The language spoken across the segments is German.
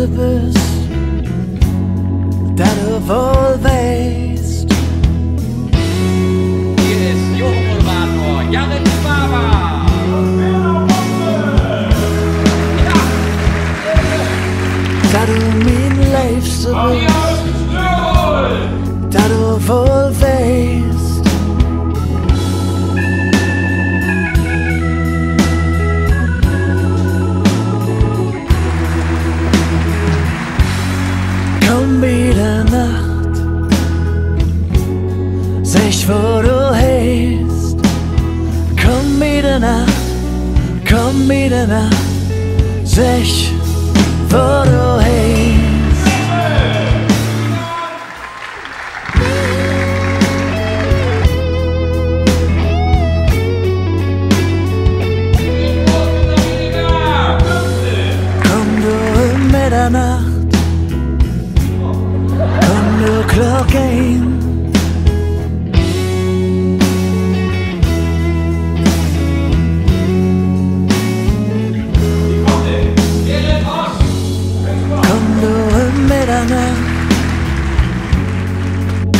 leefste bist, dat du wohl weißt. Hier ist Jungmotivator Jared Baba. Dat du mein leefste bist, dat du wohl weißt. Komm wieder Nacht, sag wo du heißt. Komm wieder Nacht, sag wo du heißt. Komm du um Mitternacht, komm du Glocke ein.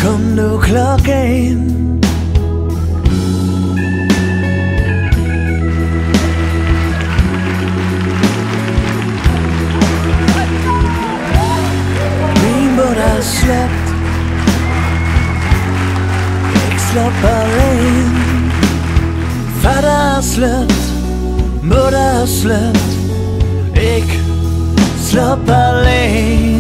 Komm du Glocke ein. Mein Bruder schleppt, ich schlepp allein. Vater schleppt, Mutter schleppt, ich schlepp allein.